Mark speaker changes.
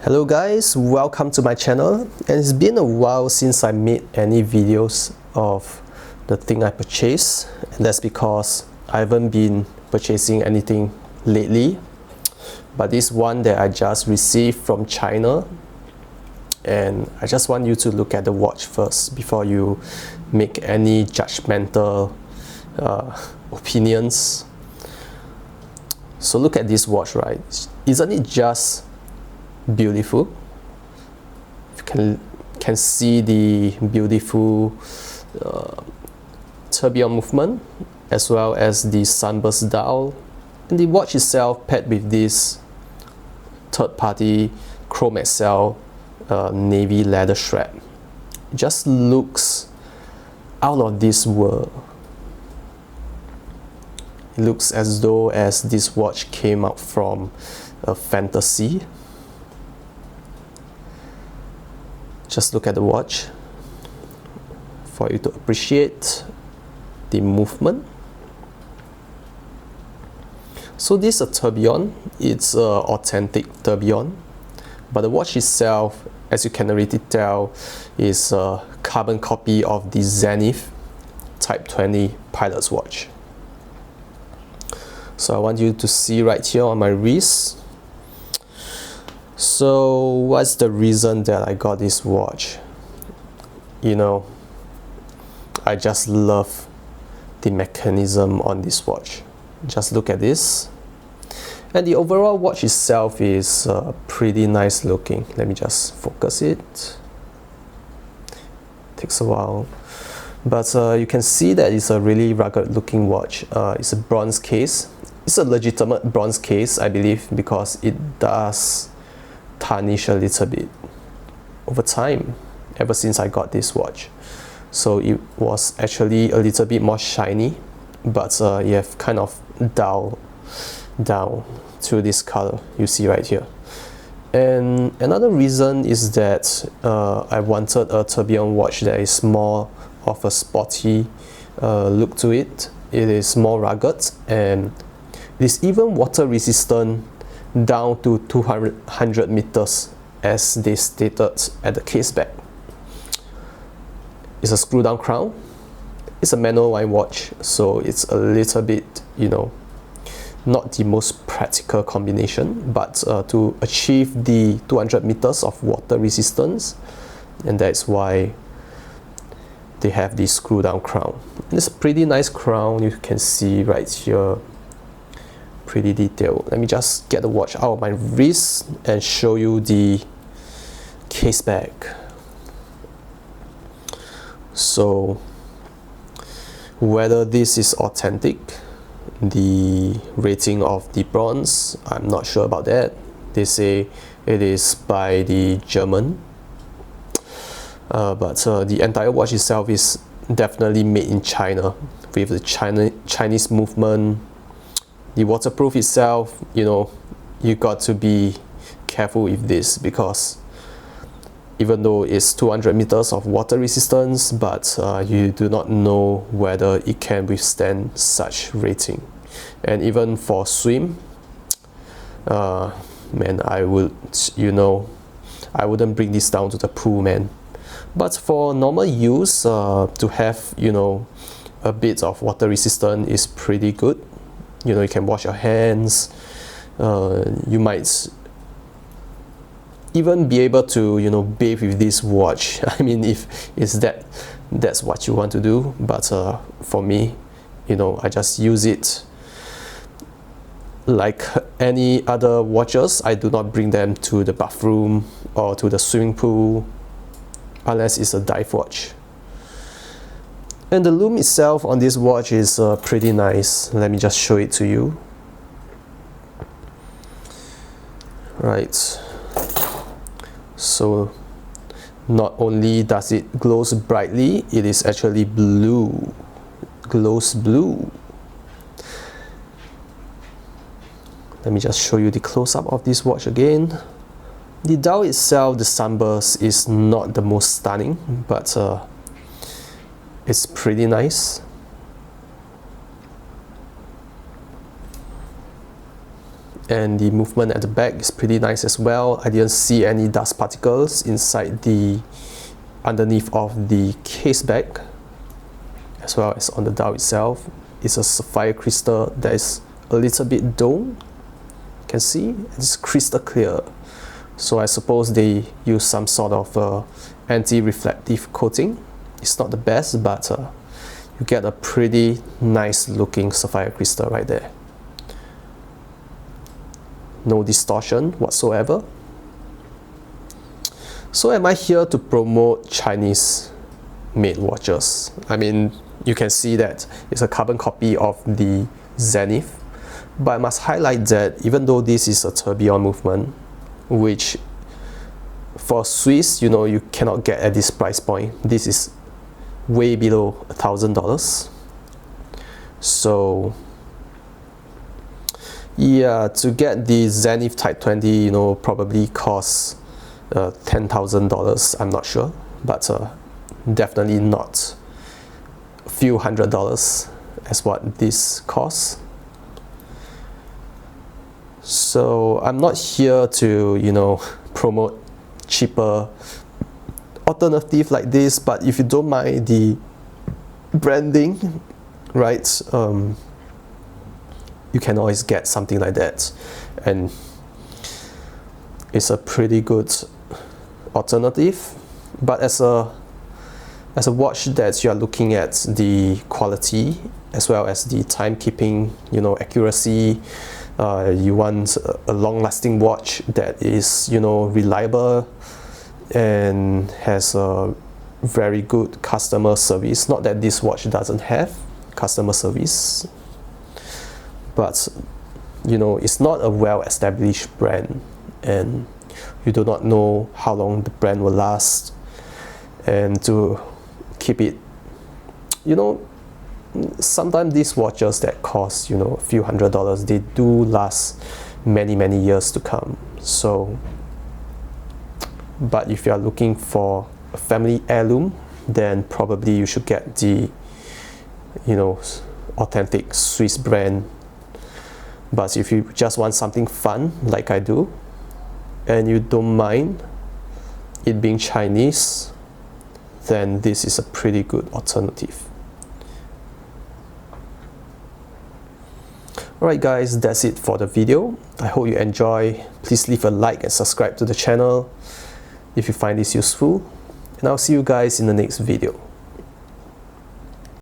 Speaker 1: Hello guys, welcome to my channel, and it's been a while since I made any videos of the thing I purchased, and that's because I haven't been purchasing anything lately. But this one that I just received from China, and I just want you to look at the watch first before you make any judgmental opinions. So look at this watch, right? Isn't it just beautiful? You can see the beautiful tourbillon movement, as well as the sunburst dial, and the watch itself paired with this third-party chrome excel navy leather strap. It just looks out of this world. It looks as though this watch came out from a fantasy. Just look at the watch for you to appreciate the movement. So this is a tourbillon. It's an authentic tourbillon, but the watch itself, as you can already tell, is a carbon copy of the Zenith Type 20 pilot's watch. So I want you to see right here on my wrist. So what's the reason that I got this watch? You know, I just love the mechanism on this watch. Just look at this. And the overall watch itself is pretty nice looking. Let me just focus it. Takes a while. But you can see that it's a really rugged looking watch. It's a bronze case. It's a legitimate bronze case, I believe, because it does tarnish a little bit over time, ever since I got this watch. So it was actually a little bit more shiny, but you have kind of dull down to this color you see right here. And another reason is that I wanted a tourbillon watch that is more of a sporty look to it. It is more rugged, and it is even water resistant down to 200 meters, as they stated at the case back. It's a screw down crown. It's a manual wind watch, so it's a little bit, you know, not the most practical combination, but to achieve the 200 meters of water resistance, and that's why they have this screw down crown. And it's a pretty nice crown, you can see right here. Pretty detailed. Let me just get the watch out of my wrist and show you the case back. So whether this is authentic, the rating of the bronze, I'm not sure about that. They say it is by the German, but the entire watch itself is definitely made in China, with the Chinese movement. The waterproof itself, you know, you got to be careful with this, because even though it's 200 meters of water resistance, but you do not know whether it can withstand such rating. And even for swim, man, I would, you know, I wouldn't bring this down to the pool, man. But for normal use, to have, you know, a bit of water resistance is pretty good. You know, you can wash your hands. You might even be able to, you know, bathe with this watch. I mean, if that's what you want to do. But for me, you know, I just use it like any other watches. I do not bring them to the bathroom or to the swimming pool unless it's a dive watch. And the lume itself on this watch is pretty nice. Let me just show it to you. Right. So not only does it glows brightly, it is actually blue. Glows blue. Let me just show you the close-up of this watch again. The dial itself, the sunburst, is not the most stunning, but it's pretty nice. and the movement at the back is pretty nice as well. I didn't see any dust particles inside the underneath of the case back, as well as on the dial itself. It's a sapphire crystal that is a little bit dull. You can see it's crystal clear. So I suppose they use some sort of anti-reflective coating. It's not the best, but you get a pretty nice looking sapphire crystal right there. No distortion whatsoever. So am I here to promote Chinese made watches? I mean, you can see that it's a carbon copy of the Zenith, but I must highlight that even though this is a tourbillon movement, which for Swiss, you know, you cannot get at this price point. This is way below $1,000. So yeah, to get the Zenith Type 20, you know, probably costs $10,000. I'm not sure, but definitely not a few $100s as what this costs. So I'm not here to, you know, promote cheaper alternative like this, but if you don't mind the branding, right, you can always get something like that, and it's a pretty good alternative. But as a watch that you are looking at the quality as well as the timekeeping, you know, accuracy, you want a long-lasting watch that is, you know, reliable and has a very good customer service. Not that this watch doesn't have customer service, but you know, it's not a well-established brand, and you do not know how long the brand will last. And to keep it, you know, sometimes these watches that cost, you know, a few $100s, they do last many years to come. So, but if you are looking for a family heirloom, then probably you should get the, you know, authentic Swiss brand. But if you just want something fun like I do, and you don't mind it being Chinese, then this is a pretty good alternative. Alright guys, that's it for the video. I hope you enjoy. Please leave a like and subscribe to the channel if you find this useful. And I'll see you guys in the next video.